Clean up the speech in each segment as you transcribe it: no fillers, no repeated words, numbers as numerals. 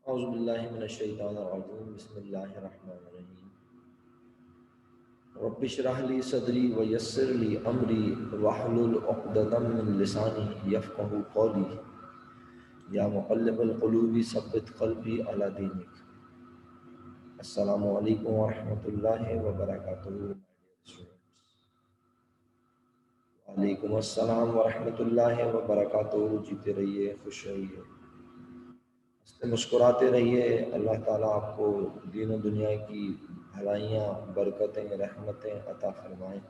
اعوذ باللہ من الشیطان الرجیم بسم اللہ الرحمن الرحیم رب اشرح لی صدری ویسر لی امری واحلل عقدۃ من لسانی یفقهوا قولی یا مقلب القلوب ثبت قلبی علی دینک۔ السلام علیکم ورحمۃ اللہ وبرکاتہ۔ وعلیکم السلام ورحمۃ اللہ وبرکاتہ۔ جیتے رہیے، خوش رہیے، ہنستے مسکراتے رہیے۔ اللہ تعالیٰ آپ کو دین و دنیا کی بھلائیاں، برکتیں، رحمتیں عطا فرمائیں۔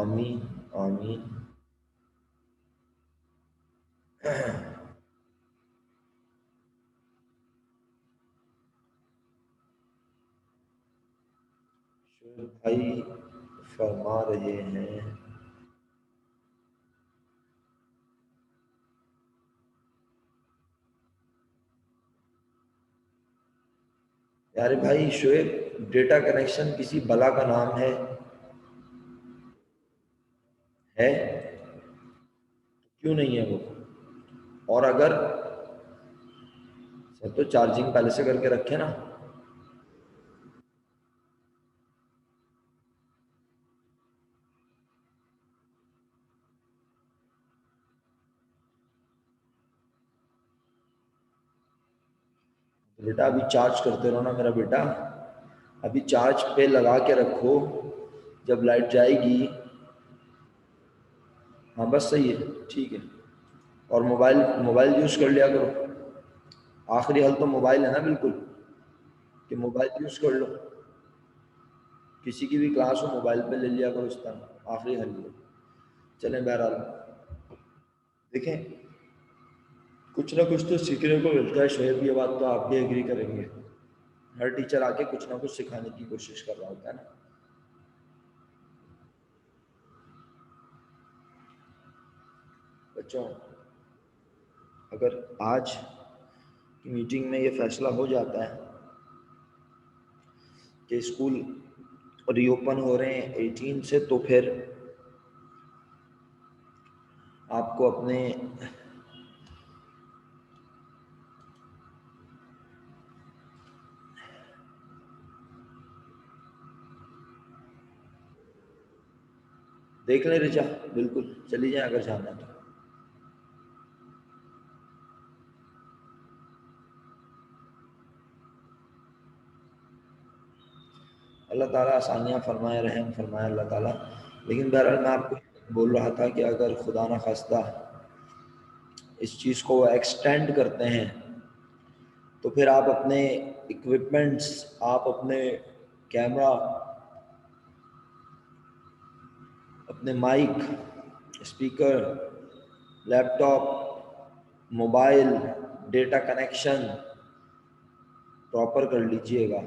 آمین آمین۔ شعیب بھائی فرما رہے ہیں پیارے بھائی شعیب، ڈیٹا کنیکشن کسی بلا کا نام ہے؟ کیوں نہیں ہے وہ؟ اور اگر سر تو چارجنگ پہلے سے کر کے رکھے نا۔ بیٹا ابھی چارج کرتے رہو نا میرا بیٹا، ابھی چارج پہ لگا کے رکھو، جب لائٹ جائے گی۔ ہاں بس صحیح ہے، ٹھیک ہے۔ اور موبائل یوز کر لیا کرو، آخری حل تو موبائل ہے نا، بالکل کہ موبائل یوز کر لو، کسی کی بھی کلاس ہو موبائل پہ لے لیا کرو، اس طرح آخری حل ہے۔ چلیں بہرحال دیکھیں، کچھ نہ کچھ تو سیکھنے کو ملتا ہے شعیب، یہ بات تو آپ بھی ایگری کریں گے۔ ہر ٹیچر آ کے کچھ نہ کچھ سکھانے کی کوشش کر رہا ہوتا ہے نا۔ بچوں، اگر آج کی میٹنگ میں یہ فیصلہ ہو جاتا ہے کہ اسکول ری اوپن ہو رہے ہیں 18 سے، تو پھر آپ کو اپنے دیکھ لیں رچا، بالکل چلی جائیں اگر جانا ہے تو۔ اللہ تعالیٰ آسانیاں فرمائے، رحم فرمائے اللہ تعالیٰ۔ لیکن بہرحال میں آپ کو بول رہا تھا کہ اگر خدا نخواستہ اس چیز کو وہ ایکسٹینڈ کرتے ہیں تو پھر آپ اپنے اکوپمنٹس، آپ اپنے کیمرہ، اپنے mike, speaker, laptop, mobile, data connection proper کر لیجئے گا۔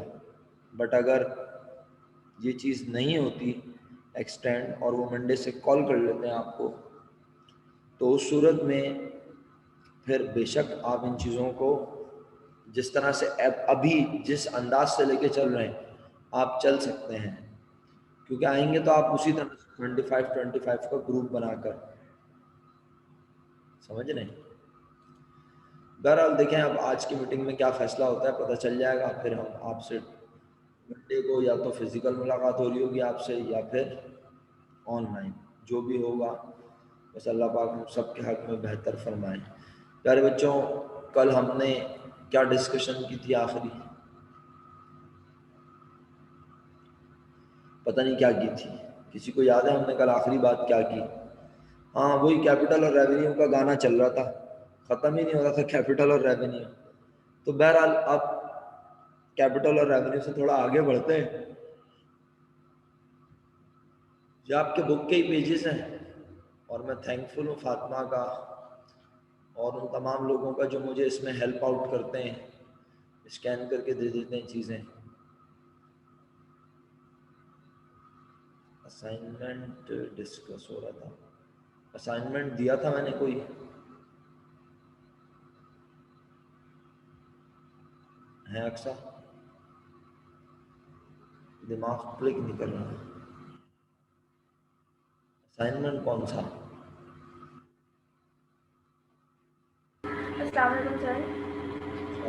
بٹ اگر یہ چیز نہیں ہوتی ایکسٹینڈ، اور وہ منڈے سے کال کر لیتے ہیں آپ کو، تو اس صورت میں پھر بے شک آپ ان چیزوں کو جس طرح سے ابھی جس انداز سے لے کے چل رہے ہیں آپ چل سکتے ہیں، کیونکہ آئیں گے تو آپ اسی طرح 25 کا گروپ بنا کر، سمجھ رہے ہیں۔ بہرحال دیکھیں اب آج کی میٹنگ میں کیا فیصلہ ہوتا ہے پتہ چل جائے گا، پھر ہم آپ سے منڈے کو یا تو فزیکل ملاقات ہو رہی ہوگی آپ سے، یا پھر آن لائن، جو بھی ہوگا بس اللہ پاک ہم سب کے حق میں بہتر فرمائیں۔ پیارے بچوں، کل ہم نے کیا ڈسکشن کی تھی آخری؟ پتہ نہیں کیا کی تھی، کسی کو یاد ہے ہم نے کل آخری بات کیا کی؟ ہاں وہی کیپٹل اور ریونیو کا گانا چل رہا تھا، ختم ہی نہیں ہو رہا تھا کیپٹل اور ریونیو۔ تو بہرحال اب کیپٹل اور ریونیو سے تھوڑا آگے بڑھتے ہیں۔ جو آپ کے بک کے ہی پیجز ہیں، اور میں تھینک فل ہوں فاطمہ کا اور ان تمام لوگوں کا جو مجھے اس میں ہیلپ آؤٹ کرتے ہیں، اسکین کر کے دے دیتے ہیں چیزیں۔ اسائنمنٹ ڈسکس ہو رہا تھا، اسائنمنٹ دیا تھا میں نے کوئی ہے اکثر، دماغ کلک نہیں کر رہا۔ اسائنمنٹ کون سا؟ السلام علیکم سر۔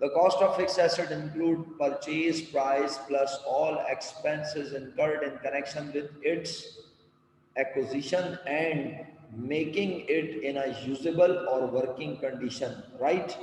The cost of fixed asset include purchase price plus all expenses incurred in connection with its acquisition and making it in a usable or working condition, right?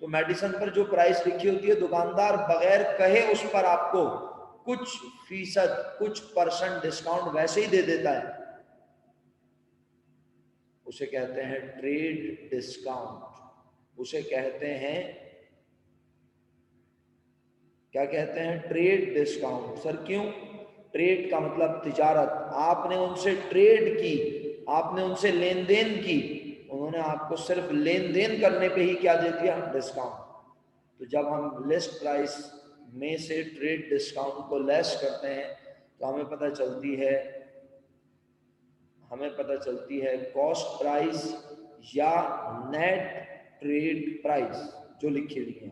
تو میڈیسن پر جو پرائس لکھی ہوتی ہے دکاندار بغیر کہے اس پر آپ کو کچھ فیصد کچھ پرسنٹ ڈسکاؤنٹ ویسے ہی دے دیتا ہے، اسے کہتے ہیں ٹریڈ ڈسکاؤنٹ، اسے کہتے ہیں کیا کہتے ہیں؟ Trade discount. سر کیوں؟ ٹریڈ کا مطلب تجارت، آپ نے ان سے ٹریڈ کی، آپ نے ان سے لین دین کی، انہوں نے آپ کو صرف لین دین کرنے پہ ہی کیا دے دیا؟ ڈسکاؤنٹ۔ تو جب ہم لسٹ پرائس میں سے ٹریڈ ڈسکاؤنٹ کو لیس کرتے ہیں تو ہمیں پتہ چلتی ہے کاسٹ پرائس یا نیٹ ٹریڈ پرائس جو لکھی ہوئی ہے،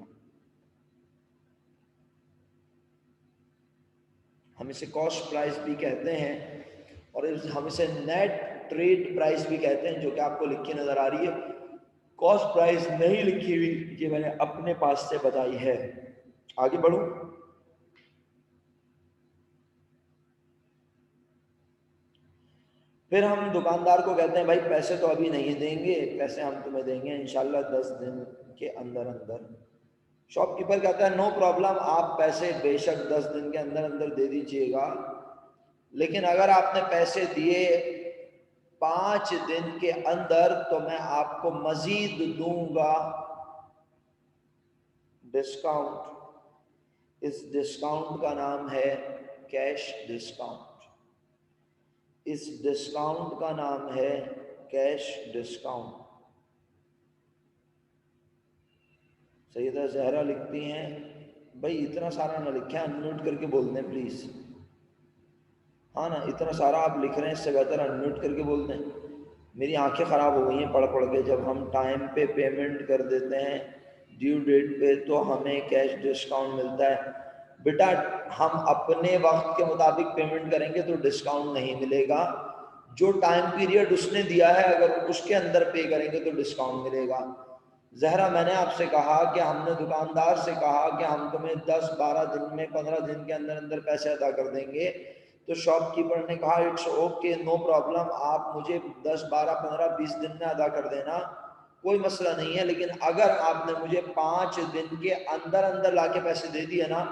ہم اسے کاسٹ پرائس بھی کہتے ہیں اور ہم اسے نیٹ ٹریڈ پرائس بھی کہتے ہیں، جو کہ آپ کو لکھی نظر آ رہی ہے۔ کاسٹ پرائس نہیں لکھی ہوئی، یہ میں نے اپنے پاس سے بتائی ہے۔ آگے بڑھوں، پھر ہم دکاندار کو کہتے ہیں بھائی پیسے تو ابھی نہیں دیں گے، پیسے ہم تمہیں دیں گے انشاءاللہ 10 دن کے اندر اندر۔ شاپ کیپر کہتا ہے نو پرابلم، آپ پیسے بے شک 10 دن کے اندر اندر دے دیجئے گا، لیکن اگر آپ نے پیسے دیے 5 دن کے اندر تو میں آپ کو مزید دوں گا ڈسکاؤنٹ۔ اس ڈسکاؤنٹ کا نام ہے کیش ڈسکاؤنٹ، اس ڈسکاؤنٹ کا نام ہے کیش ڈسکاؤنٹ۔ سیدہ زہرا لکھتی ہیں بھائی اتنا سارا نہ لکھیں، ان میوٹ کر کے بول دیں پلیز۔ ہاں نا، اتنا سارا آپ لکھ رہے ہیں، اس سے بہتر ان میوٹ کر کے بول دیں۔ میری آنکھیں خراب ہو گئی ہیں پڑھ پڑھ کے۔ جب ہم ٹائم پہ پیمنٹ کر دیتے ہیں ڈیو ڈیٹ پہ تو ہمیں کیش ڈسکاؤنٹ ملتا ہے۔ بیٹا ہم اپنے وقت کے مطابق پیمنٹ کریں گے تو ڈسکاؤنٹ نہیں ملے گا، جو ٹائم پیریڈ اس نے دیا ہے اگر اس کے اندر پے کریں گے تو ڈسکاؤنٹ ملے گا۔ زہرا میں نے آپ سے کہا کہ ہم نے دکاندار سے کہا کہ ہم تمہیں 10-12 دن میں 15 دن کے اندر اندر پیسے ادا کر دیں گے، تو شاپ کیپر نے کہا اٹس اوکے نو پرابلم، آپ مجھے 10 12 15 20 دن میں ادا کر دینا، کوئی مسئلہ نہیں ہے، لیکن اگر آپ نے مجھے 5 دن کے اندر اندر لا کے پیسے دے دیے نا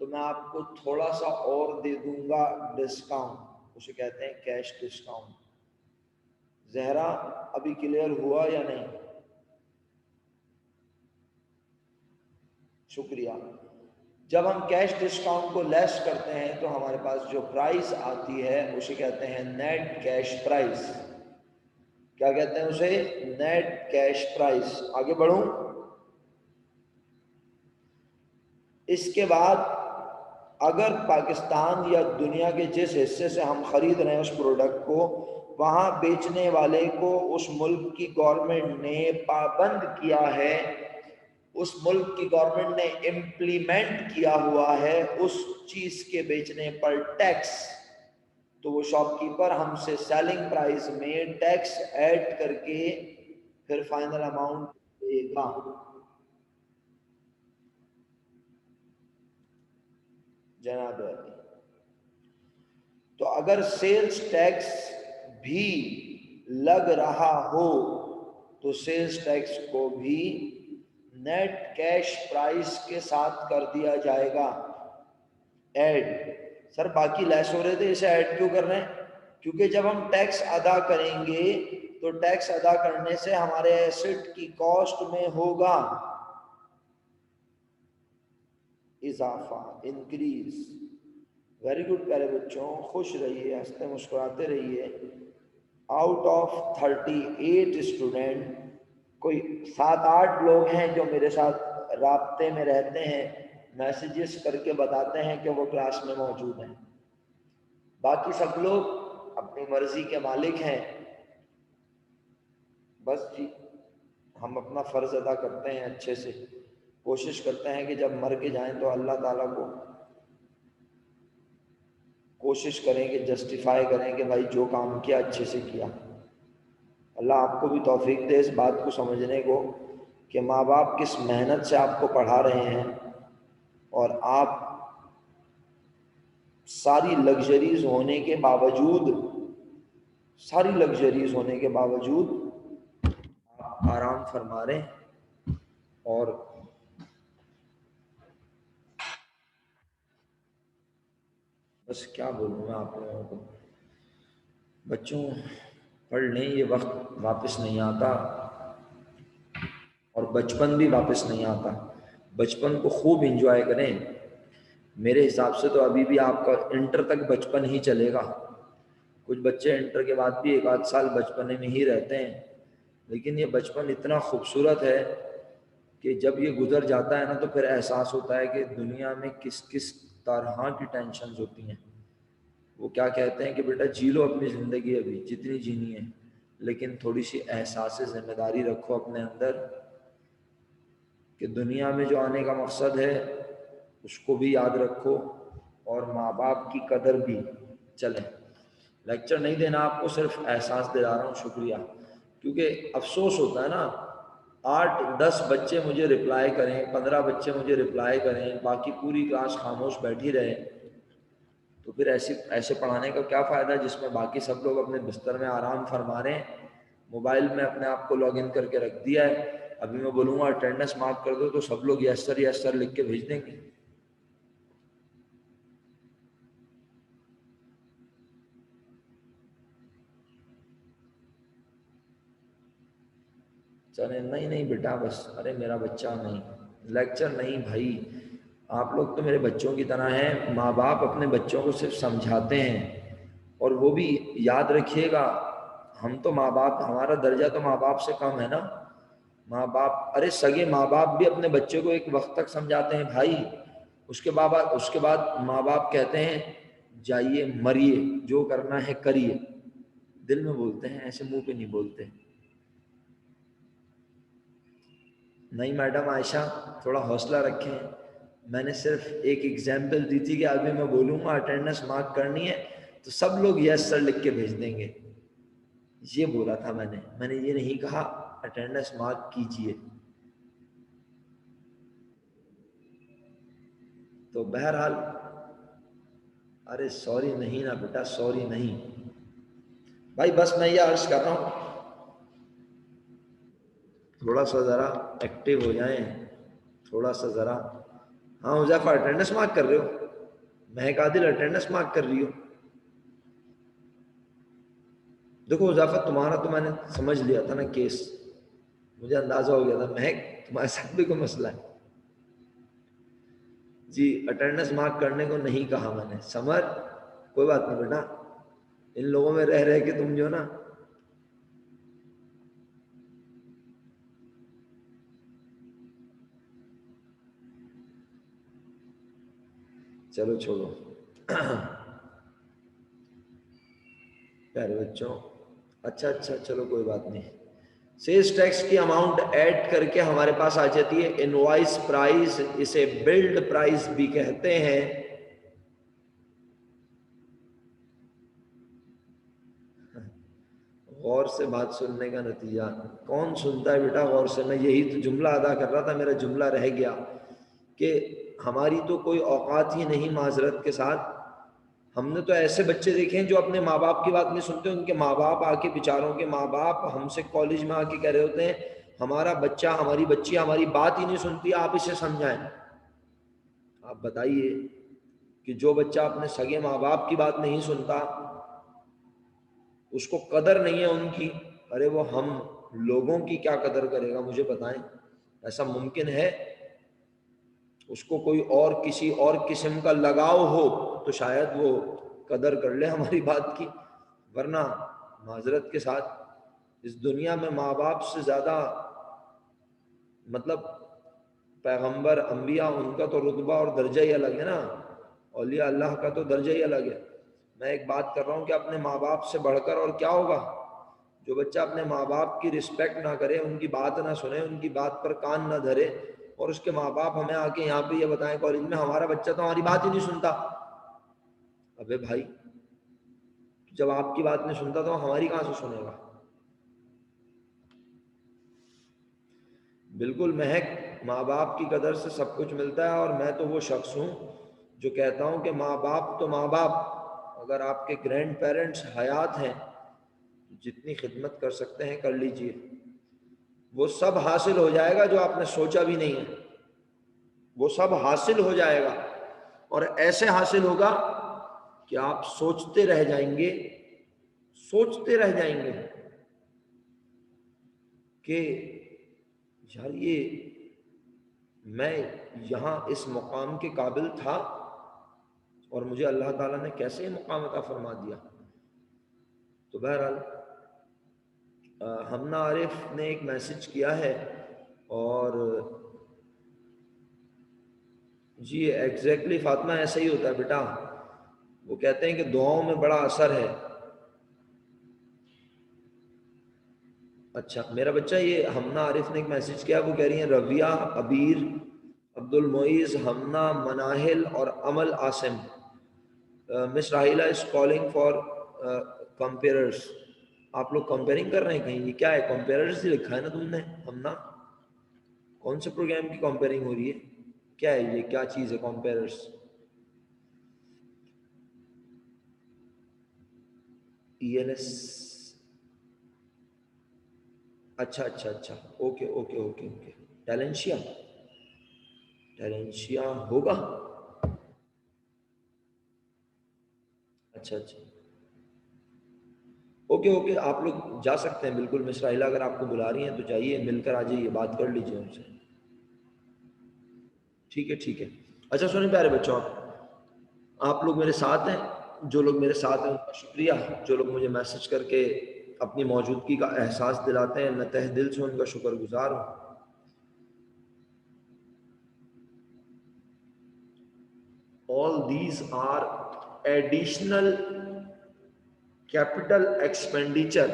تو میں آپ کو تھوڑا سا اور دے دوں گا ڈسکاؤنٹ، اسے کہتے ہیں کیش ڈسکاؤنٹ۔ زہرا ابھی کلیئر ہوا یا نہیں؟ شکریہ۔ جب ہم کیش ڈسکاؤنٹ کو لیس کرتے ہیں تو ہمارے پاس جو پرائس آتی ہے اسے کہتے ہیں نیٹ کیش پرائس۔ کیا کہتے ہیں اسے؟ Net cash price. آگے بڑھوں، اس کے بعد اگر پاکستان یا دنیا کے جس حصے سے ہم خرید رہے ہیں اس پروڈکٹ کو، وہاں بیچنے والے کو اس ملک کی گورنمنٹ نے پابند کیا ہے، اس ملک کی گورنمنٹ نے امپلیمنٹ کیا ہوا ہے اس چیز کے بیچنے پر ٹیکس، تو وہ شاپ کیپر ہم سے سیلنگ پرائس میں ٹیکس ایڈ کر کے پھر فائنل اماؤنٹ دے گا۔ جناب تو اگر سیلز ٹیکس بھی لگ رہا ہو تو سیلز ٹیکس کو بھی نیٹ کیش پرائس کے ساتھ کر دیا جائے گا ایڈ۔ سر باقی لیس ہو رہے تھے، اسے ایڈ کیوں کر رہے ہیں؟ کیونکہ جب ہم ٹیکس ادا کریں گے تو ٹیکس ادا کرنے سے ہمارے ایسٹ کی کاسٹ میں ہوگا اضافہ، انکریز۔ ویری گڈ پیارے بچوں، خوش رہیے، ہنستے مسکراتے رہیے۔ آؤٹ آف 38 اسٹوڈنٹ کوئی 7-8 لوگ ہیں جو میرے ساتھ رابطے میں رہتے ہیں، میسیجز کر کے بتاتے ہیں کہ وہ کلاس میں موجود ہیں، باقی سب لوگ اپنی مرضی کے مالک ہیں۔ بس جی ہم اپنا فرض ادا کرتے ہیں، اچھے سے کوشش کرتے ہیں کہ جب مر کے جائیں تو اللہ تعالیٰ کو کوشش کریں کہ جسٹیفائی کریں کہ بھائی جو کام کیا اچھے سے کیا۔ اللہ آپ کو بھی توفیق دے اس بات کو سمجھنے کو کہ ماں باپ کس محنت سے آپ کو پڑھا رہے ہیں، اور آپ ساری لگژریز ہونے کے باوجود آپ آرام فرما رہے ہیں۔ اور بس کیا بولوں میں آپ لوگوں کو، بچوں پڑھ لیں، یہ وقت واپس نہیں آتا اور بچپن بھی واپس نہیں آتا. بچپن کو خوب انجوائے کریں. میرے حساب سے تو ابھی بھی آپ کا انٹر تک بچپن ہی چلے گا. کچھ بچے انٹر کے بعد بھی 1 آدھ سال بچپنے میں ہی رہتے ہیں، لیکن یہ بچپن اتنا خوبصورت ہے کہ جب یہ گزر جاتا ہے نا تو پھر احساس ہوتا ہے کہ دنیا میں کس کس طرح کی ٹینشنز ہوتی ہیں. وہ کیا کہتے ہیں کہ بیٹا جی لو اپنی زندگی ابھی جتنی جینی ہے، لیکن تھوڑی سی احساس ذمہ داری رکھو اپنے اندر کہ دنیا میں جو آنے کا مقصد ہے اس کو بھی یاد رکھو، اور ماں باپ کی قدر بھی. چلیں لیکچر نہیں دینا آپ کو، صرف احساس دلا رہا ہوں. شکریہ. کیونکہ افسوس ہوتا ہے نا، 8-10 بچے مجھے رپلائی کریں، 15 بچے مجھے رپلائی کریں، باقی پوری کلاس خاموش بیٹھی رہے، تو پھر ایسے پڑھانے کا کیا فائدہ جس میں باقی سب لوگ اپنے بستر میں آرام فرما رہے ہیں. موبائل میں اپنے آپ کو لاگ ان کر کے رکھ دیا ہے. ابھی میں بولوں گا اٹینڈنس مارک کر دو تو سب لوگ یس سر یس سر لکھ کے بھیج دیں گے. چلے نہیں بیٹا بس، ارے میرا بچہ نہیں، لیکچر نہیں بھائی. آپ لوگ تو میرے بچوں کی طرح ہیں. ماں باپ اپنے بچوں کو صرف سمجھاتے ہیں، اور وہ بھی یاد رکھیے گا ہم تو ماں باپ، ہمارا درجہ تو ماں باپ سے کم ہے نا. ماں باپ، ارے سگے ماں باپ بھی اپنے بچے کو ایک وقت تک سمجھاتے ہیں بھائی. اس کے بعد ماں باپ کہتے ہیں جائیے مریے، جو کرنا ہے کریے. دل میں بولتے ہیں، ایسے منہ پہ نہیں بولتے. نہیں میڈم عائشہ تھوڑا حوصلہ رکھیں. میں نے صرف ایک ایگزامپل دی تھی کہ ابھی میں بولوں گا اٹینڈنس مارک کرنی ہے تو سب لوگ یس سر لکھ کے بھیج دیں گے. یہ بولا تھا میں نے یہ نہیں کہا اٹینڈنس مارک کیجئے. تو بہرحال، ارے سوری نہیں نا بیٹا، سوری نہیں بھائی. بس میں یہ عرض کر رہا ہوں تھوڑا سا ذرا ایکٹیو ہو جائیں، تھوڑا سا ذرا. ہاں حذیفہ اٹینڈنس مارک کر رہے ہو؟ مہک عادل اٹینڈنس مارک کر رہی ہو؟ دیکھو حذیفہ تمہارا تو میں نے سمجھ لیا تھا نا کیس، مجھے اندازہ ہو گیا تھا. مہک تمہارے ساتھ بھی کوئی مسئلہ ہے؟ جی اٹینڈنس مارک کرنے کو نہیں کہا میں نے. سمر کوئی بات نہیں بیٹا، ان لوگوں میں رہ کے تم جو نا، چلو چھوڑو. پیارے بچوں، اچھا چلو کوئی بات نہیں. سیلز ٹیکس کی اماؤنٹ ایڈ کر کے ہمارے پاس آ جاتی ہے انوائس پرائز. اسے بلڈ پرائز بھی کہتے ہیں. غور سے بات سننے کا نتیجہ کون سنتا ہے بیٹا غور سے؟ میں یہی تو جملہ ادا کر رہا تھا، میرا جملہ رہ گیا کہ ہماری تو کوئی اوقات ہی نہیں معذرت کے ساتھ. ہم نے تو ایسے بچے دیکھے ہیں جو اپنے ماں باپ کی بات نہیں سنتے. ان کے ماں باپ آ کے، بیچاروں کے ماں باپ ہم سے کالج میں آ کے کہہ رہے ہوتے ہیں ہمارا بچہ، ہماری بچی ہماری بات ہی نہیں سنتی، آپ اسے سمجھائیں. آپ بتائیے کہ جو بچہ اپنے سگے ماں باپ کی بات نہیں سنتا، اس کو قدر نہیں ہے ان کی، ارے وہ ہم لوگوں کی کیا قدر کرے گا؟ مجھے بتائیں، ایسا ممکن ہے؟ اس کو کوئی اور کسی اور قسم کا لگاؤ ہو تو شاید وہ قدر کر لے ہماری بات کی، ورنہ معذرت کے ساتھ اس دنیا میں ماں باپ سے زیادہ، مطلب پیغمبر، انبیاء، ان کا تو رتبہ اور درجہ ہی الگ ہے نا. اولیاء اللہ کا تو درجہ ہی الگ ہے. میں ایک بات کر رہا ہوں کہ اپنے ماں باپ سے بڑھ کر اور کیا ہوگا؟ جو بچہ اپنے ماں باپ کی رسپیکٹ نہ کرے، ان کی بات نہ سنے، ان کی بات پر کان نہ دھرے، اور اس کے ماں باپ ہمیں آ کے یہاں پہ یہ بتائیں کالج میں ہمارا بچہ تو ہماری بات ہی نہیں سنتا. ابے بھائی جب آپ کی بات نہیں سنتا تو ہماری کہاں سے سنے گا؟ بالکل مہک، ماں باپ کی قدر سے سب کچھ ملتا ہے. اور میں تو وہ شخص ہوں جو کہتا ہوں کہ ماں باپ تو ماں باپ. اگر آپ کے گرینڈ پیرنٹس حیات ہیں، جتنی خدمت کر سکتے ہیں کر لیجئے. وہ سب حاصل ہو جائے گا جو آپ نے سوچا بھی نہیں ہے، وہ سب حاصل ہو جائے گا، اور ایسے حاصل ہوگا کہ آپ سوچتے رہ جائیں گے، سوچتے رہ جائیں گے کہ یار یہ میں یہاں اس مقام کے قابل تھا اور مجھے اللہ تعالیٰ نے کیسے یہ مقام عطا فرما دیا۔ تو بہرحال ہمنا عارف نے ایک میسج کیا ہے، اور جی ایگزیکٹلی فاطمہ ایسا ہی ہوتا ہے بیٹا، وہ کہتے ہیں کہ دعاؤں میں بڑا اثر ہے۔ اچھا میرا بچہ، یہ ہمنا عارف نے ایک میسج کیا، وہ کہہ رہی ہیں ربیہ، عبیر، عبد المعیز، ہمنا، مناہل اور امل عاصم، مس راہیلہ از کالنگ فار کمپیئررس۔ آپ لوگ کمپیئرنگ کر رہے ہیں کہیں؟ یہ کیا ہے؟ کمپیئررس ہی لکھا ہے نا تم نے ہمنا، کون سے پروگرام کی کمپیئرنگ ہو رہی ہے؟ کیا ہے یہ؟ کیا چیز ہے کمپیئررس؟ ای ایل ایس، اچھا اچھا اچھا، اوکے اوکے اوکے اوکے، ٹیلنشیا، ٹیلنشیا ہوگا، اچھا اچھا اوکے اوکے، آپ لوگ جا سکتے ہیں بالکل، مس راہیلہ اگر آپ کو بلا رہی ہیں تو جائیے، مل کر آ جائیے، بات کر لیجیے ان سے، ٹھیک ہے ٹھیک ہے۔ اچھا سنیں پیارے بچوں، آپ لوگ میرے ساتھ ہیں، جو لوگ میرے ساتھ ہیں ان کا شکریہ، جو لوگ مجھے میسج کر کے اپنی موجودگی کا احساس دلاتے ہیں، میں تہ دل سے ان کا شکر گزار ہوں۔ All these are additional capital expenditure.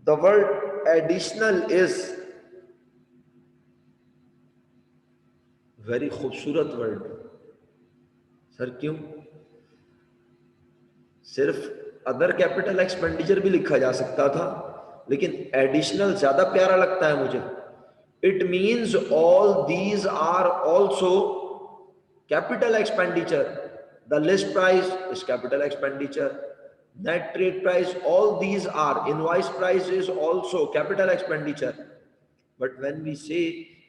The word additional is very خوبصورت ورڈ۔ سر کیوں؟ صرف ادر کیپٹل ایکسپینڈیچر بھی لکھا جا سکتا تھا، لیکن ایڈیشنل زیادہ پیارا لگتا ہے مجھے۔ It means all these are also capital expenditure. The list price is capital expenditure, net trade price, all these are, invoice price is also capital expenditure. But when we say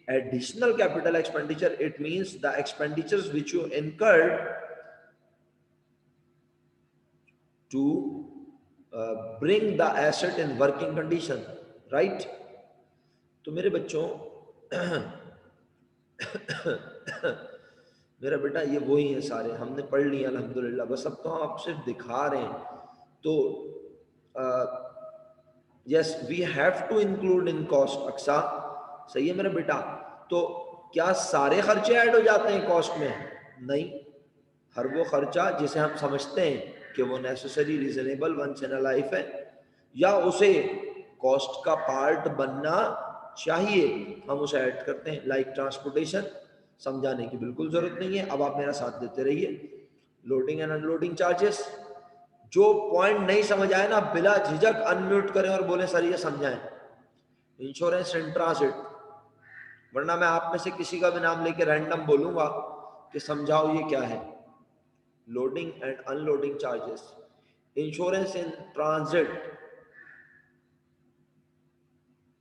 additional capital expenditure, it means the expenditures which you incurred to bring the asset in working condition, right? تو میرے بچوں میرا بیٹا یہ وہی ہیں سارے، ہم نے پڑھ لی الحمدللہ، بس اب تو ہم آپ صرف دکھا رہے ہیں۔ تو yes we have to include in cost, Aqsa صحیح ہے میرا بیٹا۔ تو کیا سارے خرچے ایڈ ہو جاتے ہیں کاسٹ میں؟ نہیں، ہر وہ خرچہ جسے ہم سمجھتے ہیں کہ وہ necessary reasonable once in a life ہے، یا اسے کاسٹ کا پارٹ بننا چاہیے، ہم اسے ایڈ کرتے ہیں۔ لائک ٹرانسپورٹیشن، سمجھانے کی بالکل ضرورت نہیں ہے، اب آپ میرا ساتھ دیتے رہیے۔ Loading and unloading charges, جو پوائنٹ نہیں سمجھ آئے نا بلا جھجک انمیوٹ کریں اور بولیں سر یہ سمجھائیں۔ انشورنس ان ٹرانزٹ، ورنہ میں آپ میں سے کسی کا بھی نام لے کے رینڈم بولوں گا کہ سمجھاؤ یہ کیا ہے۔ Loading and unloading charges, insurance in transit,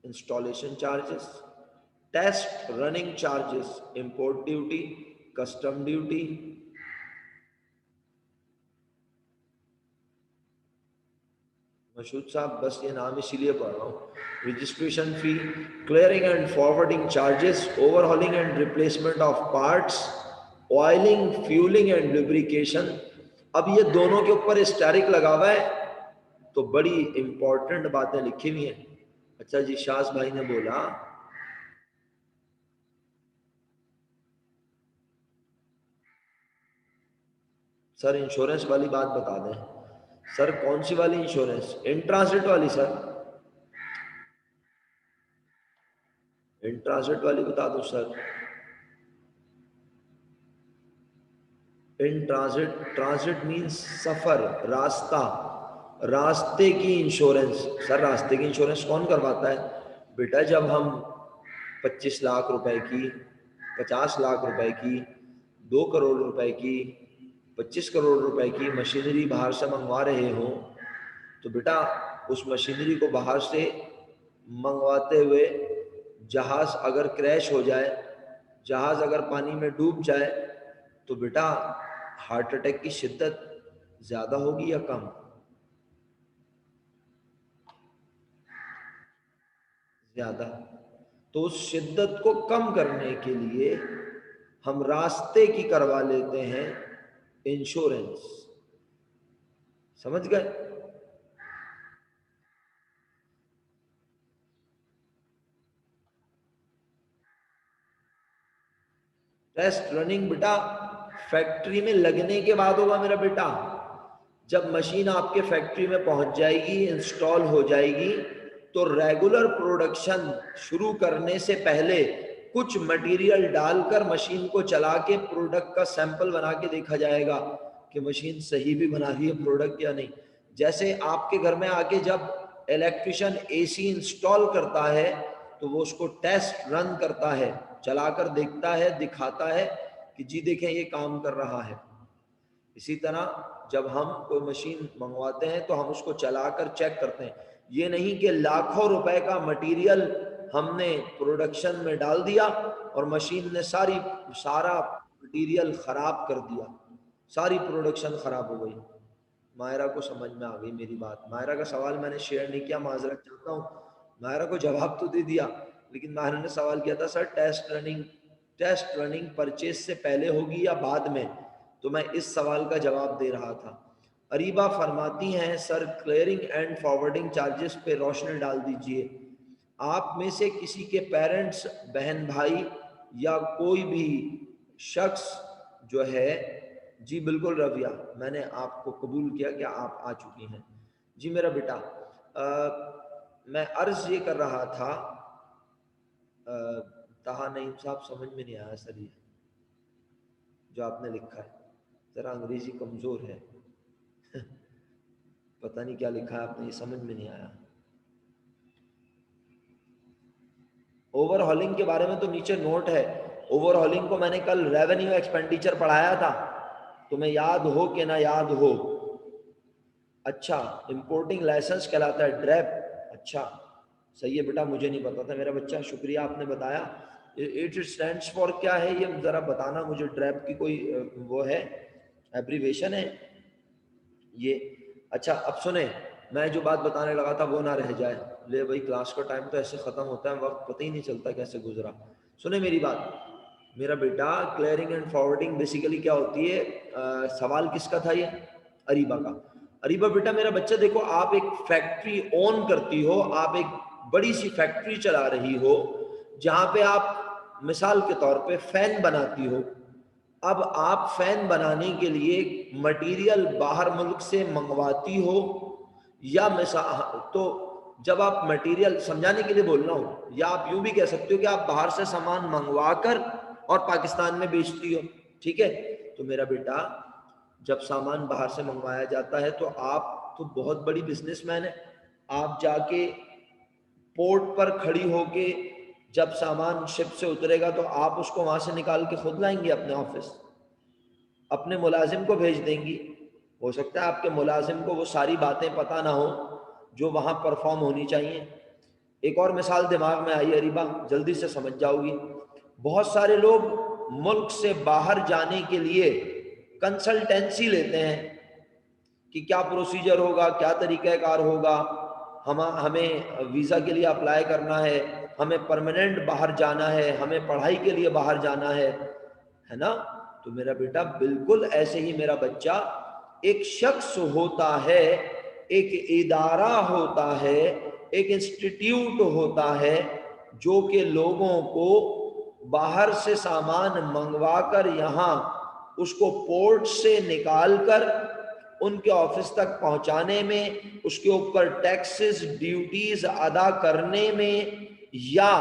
installation charges, test running charges, import duty, custom duty, Mashhood صاحب بس یہ نام اسی لیے پڑھ رہا ہوں، registration fee, clearing and forwarding charges, overhauling and replacement of parts, oiling, fueling and lubrication. اب یہ دونوں کے اوپر اسٹیرک لگا ہوا ہے تو بڑی امپورٹنٹ باتیں لکھی ہوئی ہیں۔ اچھا جی، شاز بھائی نے بولا سر انشورنس والی بات بتا دیں۔ سر کون سی والی انشورنس؟ ان ٹرانزٹ والی سر، ان ٹرانزٹ والی بتا دو سر۔ ان ٹرانزٹ، ٹرانزٹ مینس سفر، راستہ، راستے کی انشورنس۔ سر راستے کی انشورنس کون کرواتا ہے؟ بیٹا جب ہم 25 لاکھ روپے کی، 50 لاکھ روپے کی، 2 کروڑ روپے کی، 25 کروڑ روپے کی مشینری باہر سے منگوا رہے ہوں تو بیٹا اس مشینری کو باہر سے منگواتے ہوئے جہاز اگر کریش ہو جائے، جہاز اگر پانی میں ڈوب جائے تو بیٹا ہارٹ اٹیک کی شدت زیادہ ہوگی یا کم؟ زیادہ۔ تو اس شدت کو کم کرنے کے لیے ہم راستے کی کروا لیتے ہیں انشورنس، سمجھ گئے؟ ٹیسٹ رننگ بیٹا فیکٹری میں لگنے کے بعد ہوگا میرا بیٹا۔ جب مشین آپ کے فیکٹری میں پہنچ جائے گی، انسٹال ہو جائے گی، تو ریگولر پروڈکشن شروع کرنے سے پہلے کچھ مٹیریل ڈال کر مشین کو چلا کے پروڈکٹ کا سیمپل بنا کے دیکھا جائے گا کہ مشین صحیح بھی بنا رہی ہے پروڈکٹ یا نہیں۔ جیسے آپ کے گھر میں آ کے جب الیکٹریشین اے سی انسٹال کرتا ہے تو وہ اس کو ٹیسٹ رن کرتا ہے، چلا کر دیکھتا ہے، دکھاتا ہے کہ جی دیکھیں یہ کام کر رہا ہے۔ اسی طرح جب ہم کوئی مشین منگواتے ہیں تو ہم اس کو چلا کر چیک کرتے ہیں۔ یہ نہیں کہ لاکھوں روپے کا مٹیریل ہم نے پروڈکشن میں ڈال دیا اور مشین نے سارا مٹیریل خراب کر دیا، ساری پروڈکشن خراب ہو گئی۔ ماہرہ کو سمجھ میں آ گئی میری بات؟ ماہرہ کا سوال میں نے شیئر نہیں کیا، معذرت چاہتا ہوں۔ ماہرہ کو جواب تو دے دیا، لیکن ماہرہ نے سوال کیا تھا سر ٹیسٹ رننگ پرچیز سے پہلے ہوگی یا بعد میں؟ تو میں اس سوال کا جواب دے رہا تھا۔ اریبہ فرماتی ہیں سر کلیئرنگ اینڈ فارورڈنگ چارجز پہ روشنی ڈال دیجئے۔ آپ میں سے کسی کے پیرنٹس، بہن بھائی یا کوئی بھی شخص جو ہے، جی بالکل ربیہ، میں نے آپ کو قبول کیا کہ آپ آ چکی ہیں۔ جی میرا بیٹا، میں عرض یہ کر رہا تھا، تہا نعیم صاحب سمجھ میں نہیں آیا سر یہ جو آپ نے لکھا ہے، ذرا انگریزی کمزور ہے پتہ نہیں کیا لکھا ہے آپ نے، یہ سمجھ میں نہیں آیا۔ اوور ہالنگ کے بارے میں تو نیچے نوٹ ہے، اوور ہالنگ کو میں نے کل ریونیو ایکسپینڈیچر پڑھایا تھا، تمہیں یاد ہو کہ نہ یاد ہو؟ اچھا، امپورٹنگ لائسنس کہلاتا ہے ڈریپ، اچھا صحیح ہے بیٹا، مجھے نہیں پتا تھا میرا بچہ، شکریہ آپ نے بتایا۔ اٹ اسٹینڈس فار کیا ہے یہ ذرا بتانا مجھے، ڈریپ کی کوئی وہ ہے ایبریویشن ہے یہ؟ اچھا اب سنیں، میں جو بات بتانے لگا تھا وہ نہ رہ جائے، لے بھائی کلاس کا ٹائم تو ایسے ختم ہوتا ہے، وقت پتہ ہی نہیں چلتا کیسے گزرا۔ سنیں میری بات میرا بیٹا، کلیئرنگ اینڈ فارورڈنگ بیسیکلی کیا ہوتی ہے؟ سوال کس کا تھا یہ؟ اریبہ کا۔ اریبہ بیٹا میرا بچہ دیکھو، آپ ایک فیکٹری اون کرتی ہو، آپ ایک بڑی سی فیکٹری چلا رہی ہو جہاں پہ آپ مثال کے طور پہ فین بناتی ہو۔ اب آپ فین بنانے کے لیے مٹیریل باہر ملک سے منگواتی ہو، یا تو جب آپ مٹیریل، سمجھانے کے لیے بول رہا ہوں، یا آپ یوں بھی کہہ سکتے ہو کہ آپ باہر سے سامان منگوا کر اور پاکستان میں بیچتی ہو، ٹھیک ہے؟ تو میرا بیٹا جب سامان باہر سے منگوایا جاتا ہے تو آپ تو بہت بڑی بزنس مین ہے، آپ جا کے پورٹ پر کھڑی ہو کے جب سامان شپ سے اترے گا تو آپ اس کو وہاں سے نکال کے خود لائیں گی اپنے آفس، اپنے ملازم کو بھیج دیں گی۔ ہو سکتا ہے آپ کے ملازم کو وہ ساری باتیں پتہ نہ ہو جو وہاں پرفارم ہونی چاہیے۔ ایک اور مثال دماغ میں آئی اریبہ، جلدی سے سمجھ جاؤ گی۔ بہت سارے لوگ ملک سے باہر جانے کے لیے کنسلٹینسی لیتے ہیں کہ کیا پروسیجر ہوگا، کیا طریقہ کار ہوگا، ہمیں ویزا کے لیے اپلائی کرنا ہے، ہمیں پرماننٹ باہر جانا ہے، ہمیں پڑھائی کے لیے باہر جانا ہے نا؟ تو میرا بیٹا بالکل ایسے ہی میرا بچہ، ایک شخص ہوتا ہے، ایک ادارہ ہوتا ہے، ایک انسٹیٹیوٹ ہوتا ہے جو کہ لوگوں کو باہر سے سامان منگوا کر یہاں اس کو پورٹ سے نکال کر ان کے آفس تک پہنچانے میں، اس کے اوپر ٹیکسز ڈیوٹیز ادا کرنے میں، یا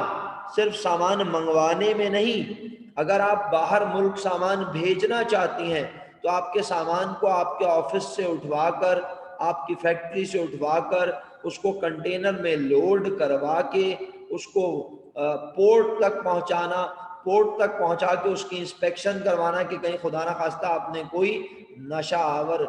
صرف سامان منگوانے میں نہیں، اگر آپ باہر ملک سامان بھیجنا چاہتی ہیں تو آپ کے سامان کو آپ کے آفس سے اٹھوا کر، آپ کی فیکٹری سے اٹھوا کر، اس کو کنٹینر میں لوڈ کروا کے اس کو پورٹ تک پہنچانا، پورٹ تک پہنچا کے اس کی انسپیکشن کروانا کہ کہیں خدا نہ خواستہ آپ نے کوئی نشہ آور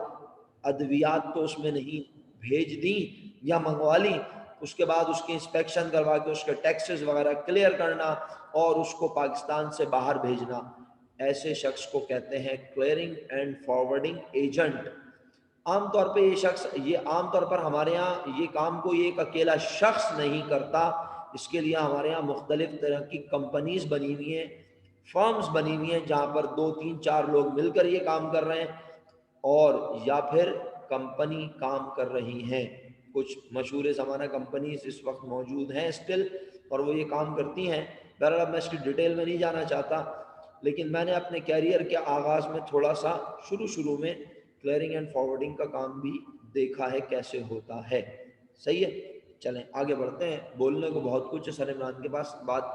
ادویات تو اس میں نہیں بھیج دیں یا منگوا لی۔ اس کے بعد اس کی انسپیکشن کروا کے اس کے ٹیکسز وغیرہ کلیئر کرنا اور اس کو پاکستان سے باہر بھیجنا، ایسے شخص کو کہتے ہیں کلیئرنگ اینڈ فارورڈنگ ایجنٹ۔ عام طور پہ یہ عام طور پر ہمارے ہاں یہ کام کوئی ایک اکیلا شخص نہیں کرتا، اس کے لیے ہمارے ہاں مختلف طرح کی کمپنیز بنی ہوئی ہیں، فرمز بنی ہوئی ہیں، جہاں پر 2 3 4 لوگ مل کر یہ کام کر رہے ہیں، اور یا پھر کمپنی کام کر رہی ہیں۔ کچھ مشہور زمانہ کمپنیز اس وقت موجود ہیں اسٹل، اور وہ یہ کام کرتی ہیں۔ بہرحال میں اس کی ڈیٹیل میں نہیں جانا چاہتا، لیکن میں نے اپنے کیریئر کے آغاز میں تھوڑا سا شروع میں کلیئرنگ اینڈ فارورڈنگ کا کام بھی دیکھا ہے کیسے ہوتا ہے۔ صحیح ہے، چلیں آگے بڑھتے ہیں، بولنے کو بہت کچھ ہے سر عمران کے پاس، بات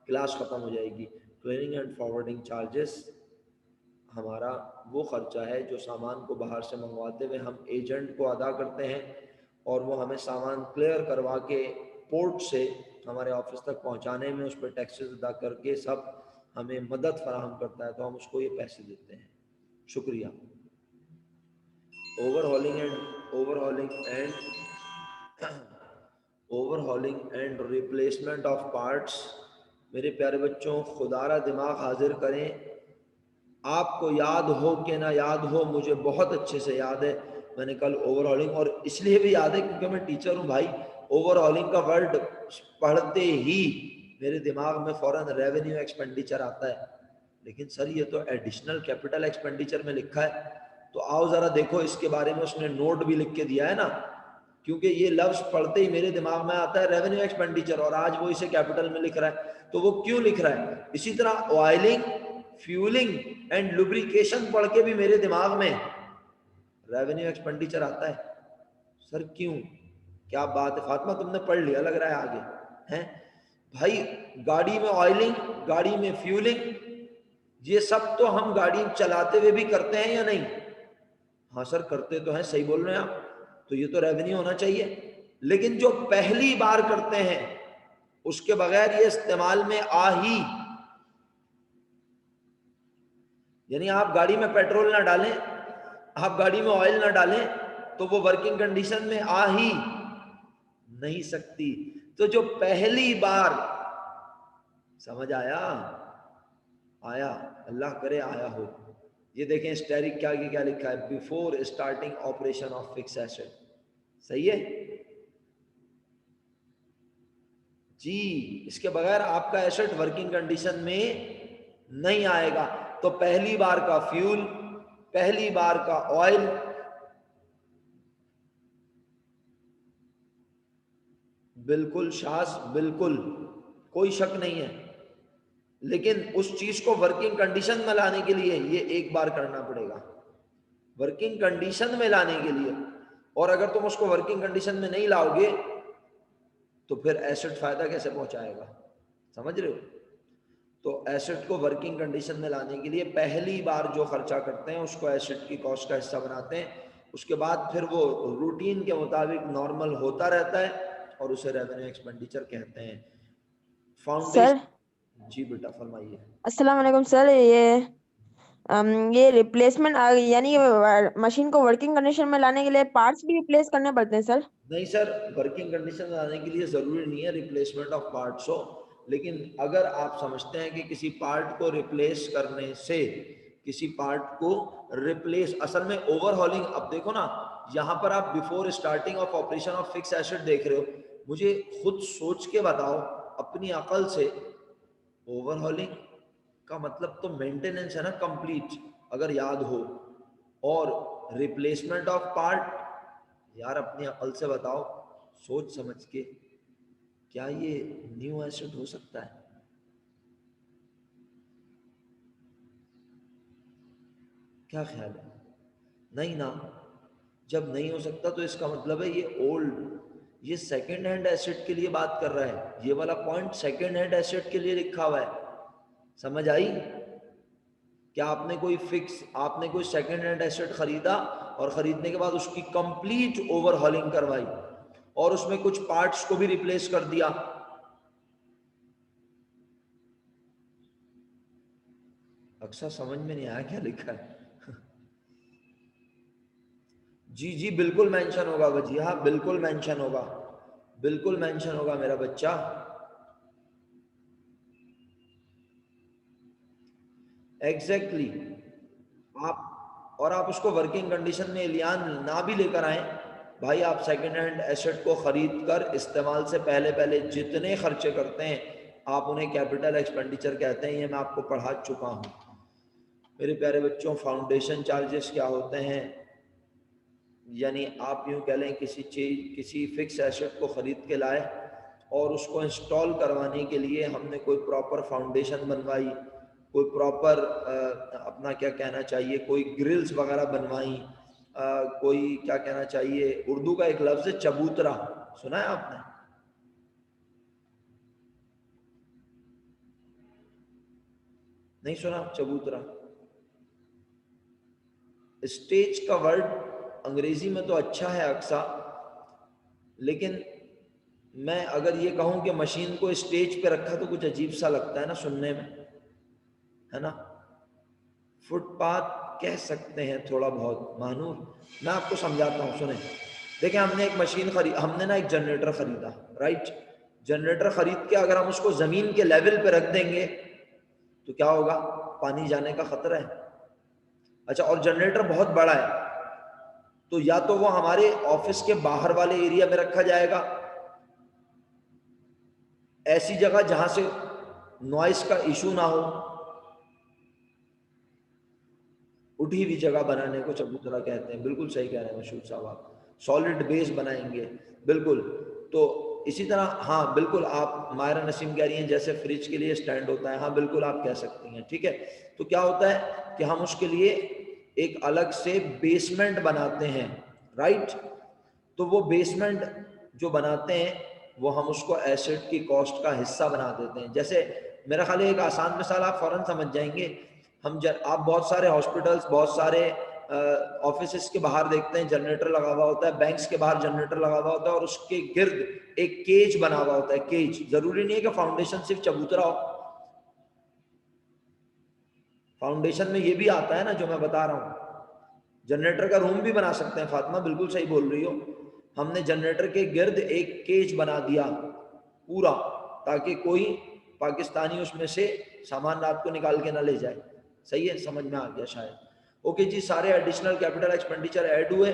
کلاس ختم ہو جائے گی۔ کلیئرنگ اینڈ فارورڈنگ چارجز ہمارا وہ خرچہ ہے جو سامان کو باہر سے منگواتے ہوئے ہم ایجنٹ کو ادا کرتے ہیں، اور وہ ہمیں سامان کلیئر کروا کے پورٹ سے ہمارے آفس تک پہنچانے میں اس پہ ٹیکسز ادا کر کے سب ہمیں مدد فراہم کرتا ہے، تو ہم اس کو یہ پیسے دیتے ہیں۔ شکریہ۔ Over hauling and replacement of parts. میرے پیارے بچوں، خدا را دماغ حاضر کریں، آپ کو یاد ہو کہ نہ یاد ہو، مجھے بہت اچھے سے یاد ہے۔ میں نے کل اوور ہالنگ، اور اس لیے بھی یاد ہے کیونکہ میں ٹیچر ہوں بھائی، اوور ہالنگ کا ورڈ پڑھتے ہی میرے دماغ میں فوراً ریونیو ایکسپینڈیچر آتا ہے، لیکن سر یہ تو ایڈیشنل کیپٹل ایکسپینڈیچر میں لکھا ہے، تو آؤ ذرا دیکھو اس کے بارے میں اس نے نوٹ بھی لکھ کے دیا ہے نا، کیونکہ یہ لفظ پڑھتے ہی میرے دماغ میں آتا ہے ریونیو ایکسپینڈیچر، اور آج وہ اسے کیپٹل میں لکھ رہا ہے، تو وہ کیوں لکھ رہا ہے؟ اسی طرح آئلنگ، فیولنگ اینڈ لوبریکیشن پڑھ کے بھی میرے دماغ میں ریونیو ایکسپینڈیچر آتا ہے۔ سر کیوں؟ کیا بات ہے فاطمہ، تم نے پڑھ لیا لگ رہا ہے آگے ہیں بھائی۔ گاڑی میں آئلنگ، گاڑی میں فیولنگ، یہ سب تو ہم گاڑی چلاتے ہوئے بھی کرتے ہیں یا نہیں؟ ہاں سر کرتے تو ہیں، صحیح بول رہے ہیں آپ، تو یہ تو ریونیو ہونا چاہیے، لیکن جو پہلی بار کرتے ہیں اس کے بغیر یہ استعمال میں آ ہی، یعنی آپ گاڑی میں پیٹرول نہ ڈالیں، آپ گاڑی میں آئل نہ ڈالیں تو وہ ورکنگ کنڈیشن میں آ ہی نہیں سکتی۔ تو جو پہلی بار، سمجھ آیا؟ اللہ کرے آیا ہو۔ یہ دیکھیں اسٹیرک کیا لکھا ہے، before starting operation of fixed asset. صحیح ہے جی، اس کے بغیر آپ کا ایسٹ ورکنگ کنڈیشن میں نہیں آئے گا۔ تو پہلی بار کا فیول، پہلی بار کا آئل، بالکل شاذ، بالکل کوئی شک نہیں ہے، لیکن اس چیز کو ورکنگ کنڈیشن میں لانے کے لیے یہ ایک بار کرنا پڑے گا، ورکنگ کنڈیشن میں لانے کے لیے۔ اور اگر تم اس کو ورکنگ کنڈیشن میں نہیں لاؤ گے تو پھر ایسٹ فائدہ کیسے پہنچائے گا؟ سمجھ رہے ہو؟ تو ایسٹ کو ورکنگ کنڈیشن میں لانے کے لیے پہلی بار جو خرچہ کرتے ہیں اس کو ایسٹ کی کاسٹ کا حصہ بناتے ہیں، اس کے بعد پھر وہ روٹین کے مطابق نارمل ہوتا رہتا ہے اور اسے ریونیو ایکسپینڈیچر کہتے ہیں۔ سر جی بیٹا فرمائیے۔ السلام علیکم سر، یہ ریپلیسمنٹ یعنی مشین کو ورکنگ کنڈیشن میں لانے کے لیے پارٹس بھی ریپلیس کرنے پڑتے ہیں سر؟ نہیں سر، ورکنگ کنڈیشن میں لانے کے لیے ضروری نہیں ہے ریپلیسمنٹ آف پارٹس ہو، لیکن اگر آپ سمجھتے ہیں کہ کسی پارٹ کو ریپلیس کرنے سے، کسی پارٹ کو ریپلیس، اصل میں اوور ہالنگ، اب دیکھو نا یہاں پر آپ before starting of operation of fixed asset دیکھ رہے ہو، مجھے خود سوچ کے بتاؤ اپنی عقل سے، اوور ہالنگ کا مطلب تو مینٹیننس ہے نا کمپلیٹ، اگر یاد ہو، اور ریپلیسمنٹ آف پارٹ، یار اپنی عقل سے بتاؤ، سوچ سمجھ کے، کیا یہ نیو ایسٹ ہو سکتا ہے؟ کیا خیال ہے؟ نہیں نا، جب نہیں ہو سکتا تو اس کا مطلب ہے یہ اولڈ، یہ سیکنڈ ہینڈ ایسٹ کے لیے بات کر رہا ہے، یہ والا پوائنٹ سیکنڈ ہینڈ ایسٹ کے لیے لکھا ہوا ہے، سمجھ آئی؟ کیا آپ نے کوئی سیکنڈ ہینڈ ایسٹ خریدا اور خریدنے کے بعد اس کی کمپلیٹ اوور ہالنگ کروائی اور اس میں کچھ پارٹس کو بھی ریپلیس کر دیا؟ اکثر سمجھ میں نہیں آیا کیا لکھا ہے؟ جی بالکل مینشن ہوگا وجیہہ، بالکل مینشن ہوگا، بالکل مینشن ہوگا میرا بچہ. ایگزیکٹلی. آپ اس کو ورکنگ کنڈیشن میں الیان نہ بھی لے کر آئیں بھائی، آپ سیکنڈ ہینڈ ایسٹ کو خرید کر استعمال سے پہلے جتنے خرچے کرتے ہیں آپ انہیں کیپٹل ایکسپینڈیچر کہتے ہیں. یہ میں آپ کو پڑھا چکا ہوں. میرے پیارے بچوں، فاؤنڈیشن چارجز کیا ہوتے ہیں؟ یعنی آپ یوں کہہ لیں کسی فکس ایسٹ کو خرید کے لائے اور اس کو انسٹال کروانے کے لیے ہم نے کوئی پراپر فاؤنڈیشن بنوائی، کوئی پراپر اپنا کیا کہنا چاہیے، کوئی گرلز وغیرہ بنوائیں، کوئی کیا کہنا چاہیے، اردو کا ایک لفظ ہے چبوترا، سنا ہے آپ نے؟ نہیں سنا چبوترا؟ اسٹیج کا ورڈ انگریزی میں تو اچھا ہے اقصا، لیکن میں اگر یہ کہوں کہ مشین کو اسٹیج پہ رکھا تو کچھ عجیب سا لگتا ہے نا سننے میں، ہے نا؟ فٹ پاتھ کہہ سکتے ہیں تھوڑا بہت مانور. میں آپ کو سمجھاتا ہوں، سنیں. دیکھیں ہم نے ایک مشین ہم نے نا ایک جنریٹر خریدا، رائٹ؟ جنریٹر خرید کے اگر ہم اس کو زمین کے لیول پہ رکھ دیں گے تو کیا ہوگا؟ پانی جانے کا خطرہ ہے. اچھا، اور جنریٹر بہت بڑا ہے تو یا تو وہ ہمارے آفس کے باہر والے ایریا میں رکھا جائے گا، ایسی جگہ جہاں سے نوائز کا ایشو نہ ہو. اٹھی ہوئی جگہ بنانے کو چبوترا کہتے ہیں. بالکل صحیح کہہ رہے ہیں مشہور صاحب آپ. سالڈ بیس بنائیں گے، بالکل. تو اسی طرح ہاں بالکل آپ ماہرہ نسیم کہہ رہی ہیں جیسے فریج کے لیے سٹینڈ ہوتا ہے، ہاں بالکل آپ کہہ سکتی ہیں، ٹھیک ہے. تو کیا ہوتا ہے کہ ہم اس کے لیے ایک الگ سے بیسمنٹ بناتے ہیں، رائٹ؟ تو وہ بیسمنٹ جو بناتے ہیں وہ ہم اس کو ایسٹ کی کاسٹ کا حصہ بنا دیتے ہیں. جیسے میرا خیال ہے ایک آسان مثال آپ فوراً سمجھ جائیں گے. آپ بہت سارے ہاسپٹلس، بہت سارے آفیسز کے باہر دیکھتے ہیں جنریٹر لگا ہوا ہوتا ہے، بینکس کے باہر جنریٹر لگا ہوا ہوتا ہے اور اس کے گرد ایک کیج بنا ہوا ہوتا ہے. کیج ضروری نہیں ہے کہ فاؤنڈیشن صرف چبوترا ہو، فاؤنڈیشن میں یہ بھی آتا ہے نا جو میں بتا رہا ہوں. جنریٹر کا روم بھی بنا سکتے ہیں فاطمہ، بالکل صحیح بول رہی ہو. ہم نے جنریٹر کے گرد ایک کیج بنا دیا پورا، تاکہ کوئی پاکستانی اس میں سے سامان رات کو نکال کے نہ لے جائے. صحیح ہے، سمجھ میں آ گیا شاید. اوکے جی، سارے ایڈیشنل کیپٹل ایکسپینڈیچر ایڈ ہوئے.